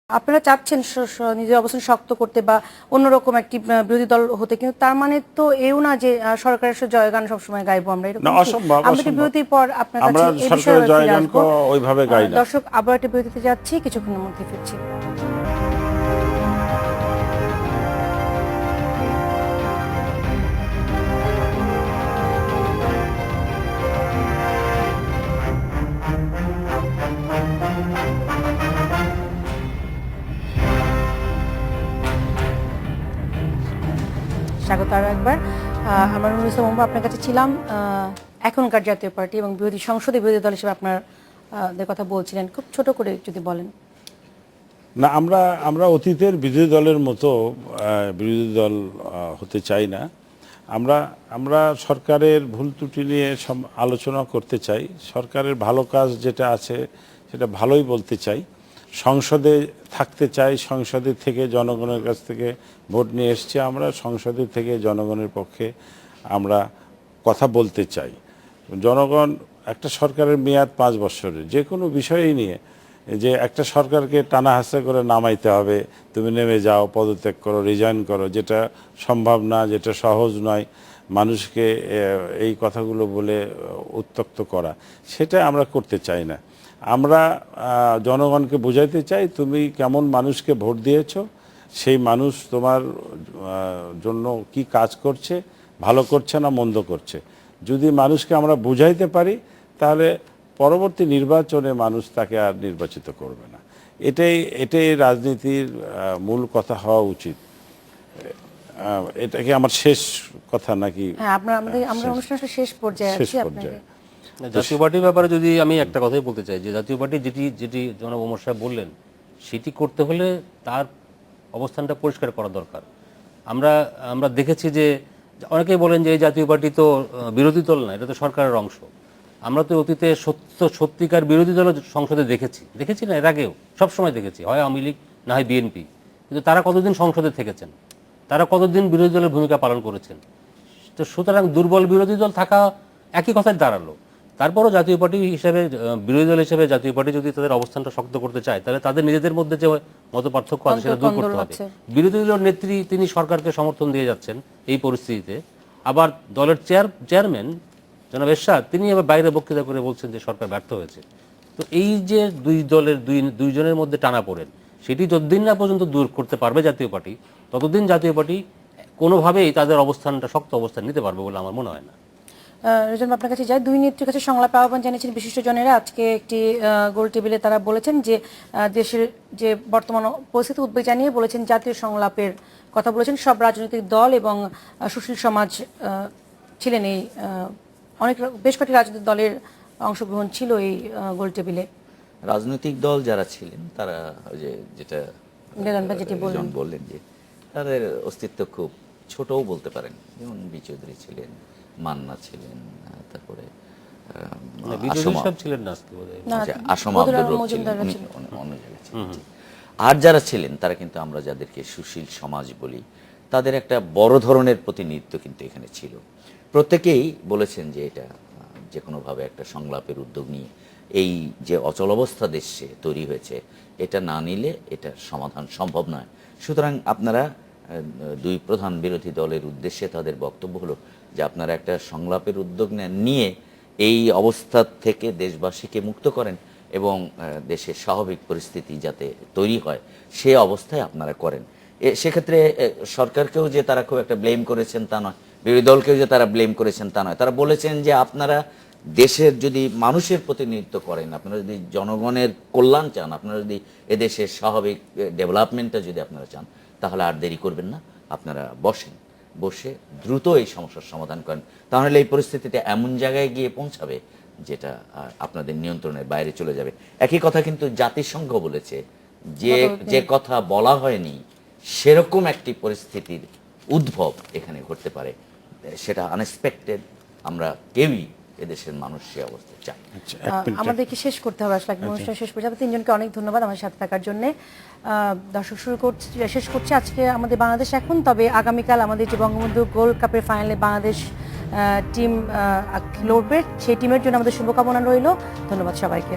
আপনারা চাচ্ছেন নিজের অবস্থান শক্ত করতে বা অন্যরকম একটি বিরোধী দল হতে, কিন্তু তার মানে তো এও না যে সরকারের জয়গান সবসময় গাইবো আমরা, এরকম না, কি? অসম্ভব। আমরা একটি বিরতির পর আপনার কাছে এই বিষয়ে সরকারের ফিরে জয়গান আসবো। ওইভাবে গাই না। দর্শক, আবার একটা বিরতিতে যাচ্ছি, কিছুক্ষণের মধ্যে ফিরছি। স্বাগত আরো একবার। আমার নুরুল ইসলাম ওমর আপনার কাছে ছিলাম। এখনকার জাতীয় পার্টি এবং সংসদে বিরোধী দল হিসেবে আপনাদের কথা বলছিলেন, খুব ছোট করে যদি বলেন। না, আমরা অতীতের বিরোধী দলের মতো বিরোধী দল হতে চাই না। আমরা সরকারের ভুল ত্রুটি নিয়ে আলোচনা করতে চাই। সরকারের ভালো কাজ যেটা আছে সেটা ভালোই বলতে চাই। সংসদে থাকতে চাই, সংসদের থেকে জনগণের কাছ থেকে ভোট নিয়ে এসছি, আমরা সংসদের থেকে জনগণের পক্ষে আমরা কথা বলতে চাই। জনগণ, একটা সরকারের মেয়াদ 5 বছরের, যে কোনো বিষয়ই নিয়ে যে একটা সরকারকে টানা হাসা করে নামাইতে হবে, তুমি নেমে যাও, পদত্যাগ করো, রিজাইন করো, যেটা সম্ভব না, যেটা সহজ নয়, মানুষকে এই কথাগুলো বলে উত্ত্যক্ত করা, সেটা আমরা করতে চাই না। আমরা জনগণকে বোঝাইতে চাই, তুমি কেমন মানুষকে ভোট দিয়েছো, সেই মানুষ তোমার জন্য কি কাজ করছে, ভালো করছে না মন্দ করছে। যদি মানুষকে আমরা বুঝাইতে পারি, তাহলে পরবর্তী নির্বাচনে মানুষ তাকে আর নির্বাচিত করবে না। এটাই রাজনীতির মূল কথা হওয়া উচিত। এটা কি আমার শেষ কথা নাকি? হ্যাঁ, আমরা অনুষ্ঠানের শেষ পর্যায়ে আছি। আপনাকে জাতীয় পার্টির ব্যাপারে যদি আমি একটা কথাই বলতে চাই, যে জাতীয় পার্টি যেটি জনাব ওমর সাহেব বললেন, সেটি করতে হলে তার অবস্থানটা পরিষ্কার করা দরকার। আমরা দেখেছি যে অনেকেই বলেন যে এই জাতীয় পার্টি তো বিরোধী দল না, এটা তো সরকারের অংশ। আমরা তো অতীতে সত্যিকার বিরোধী দল সংসদে দেখেছি না, এর আগেও সবসময় দেখেছি, হয় আওয়ামী লীগ না হয় বিএনপি। কিন্তু তারা কতদিন সংসদে থেকেছেন, তারা কতদিন বিরোধী দলের ভূমিকা পালন করেছেন? তো সুতরাং দুর্বল বিরোধী দল থাকা একই কথায় দাঁড়ালো। তারপরও জাতীয় পার্টি হিসেবে, বিরোধী দল হিসেবে জাতীয় পার্টি যদি তাদের অবস্থানটা শক্ত করতে চায়, তাহলে তাদের নিজেদের মধ্যে যে মত পার্থক্য আছে সেটা দূর করতে হবে। বিরোধী দলের নেত্রী তিনি সরকারকে সমর্থন দিয়ে যাচ্ছেন এই পরিস্থিতিতে, আবার দলের চেয়ারম্যান জনাব এরশাদ তিনি আবার বাইরে বক্তৃতা করে বলছেন যে সরকার ব্যর্থ হয়েছে। তো এই যে দুইজনের মধ্যে টানাপোড়েন, সেটি যতদিন না পর্যন্ত দূর করতে পারবে জাতীয় পার্টি, ততদিন জাতীয় পার্টি কোনোভাবেই তাদের অবস্থানটা শক্ত অবস্থান নিতে পারবে বলে আমার মনে হয় না। রেজান, আপনার কাছে যাই, দুই নেত্রীর কাছে সংলাপে আহ্বান জানিয়েছেন বিশিষ্টজনেরা। আজকে একটি গোল টেবিলে তারা বলেছেন যে দেশের যে বর্তমান পরিস্থিতি উদ্বেগ জানিয়ে বলেছেন, জাতীয় সংলাপের কথা বলেছেন। সব রাজনৈতিক দল এবং সুশীল সমাজ ছিলেন এই, বেশ কয়েকটি রাজনৈতিক দলের অংশগ্রহণ ছিল এই গোল টেবিলে। রাজনৈতিক দল যারা ছিলেন তারা যেটা বললেন যে তাদের অস্তিত্ব খুব ছোটও বলতে পারেন, যেমন বি চৌধুরী ছিলেন, মান্না ছিলেন, তারপরে আর যারা ছিলেন তারা কিন্তু আমরা যাদেরকে সুশীল সমাজ বলি, তাদের একটা বড় ধরনের প্রতিনিধিত্ব কিন্তু এখানে ছিল। প্রত্যেকেই বলেছেন যে এটা যে কোনোভাবে একটা সংলাপের উদ্যোগ নিয়ে এই যে অচল অবস্থা দেশে তৈরি হয়েছে, এটা না নিলে এটা সমাধান সম্ভব নয়। সুতরাং আপনারা দুই প্রধান বিরোধী দলের উদ্দেশ্যে তাদের বক্তব্য হলো যে আপনারা একটা সংলাপের উদ্যোগ নিয়ে এই অবস্থা থেকে দেশবাসীকে মুক্ত করেন এবং দেশের স্বাভাবিক পরিস্থিতি যাতে তৈরি হয় সে অবস্থায় আপনারা করেন। সেক্ষেত্রে সরকারকেও যে তারা খুব একটা ব্লেম করেছেন তা নয়, বিরোধী দলকেও যে তারা ব্লেম করেছেন তা নয়। তারা বলেছেন যে আপনারা দেশের যদি মানুষের প্রতিনিধিত্ব করেন, আপনারা যদি জনগণের কল্যাণ চান, আপনারা যদি এদেশের স্বাভাবিক ডেভেলপমেন্টটা যদি আপনারা চান, তাহলে আর দেরি করবেন না, আপনারা বসে দ্রুত এই সমস্যার সমাধান করেন। তাহলে এই পরিস্থিতিটা এমন জায়গায় গিয়ে পৌঁছাবে যেটা আপনাদের নিয়ন্ত্রণের বাইরে চলে যাবে। একই কথা কিন্তু জাতিসংঘ বলেছে, যে কথা বলা হয়নি সেরকম একটি পরিস্থিতির উদ্ভব এখানে ঘটতে পারে, সেটা আনএক্সপেক্টেড। আমরা কেউই এদেশের মানুষ সে অবস্থায় চাই। আমাদেরকে শেষ করতে হবে, আসলে অনুষ্ঠান শেষ করতে হবে। তিনজনকে অনেক ধন্যবাদ আমার সাথে থাকার জন্য। দর্শক, শেষ করছি আজকে আমাদের বাংলাদেশ এখন। তবে আগামীকাল আমাদের যে বঙ্গবন্ধু গোল্ড কাপের ফাইনালে বাংলাদেশ টিম লড়বে, সেই টিমের জন্য আমাদের শুভকামনা রইল। ধন্যবাদ সবাইকে।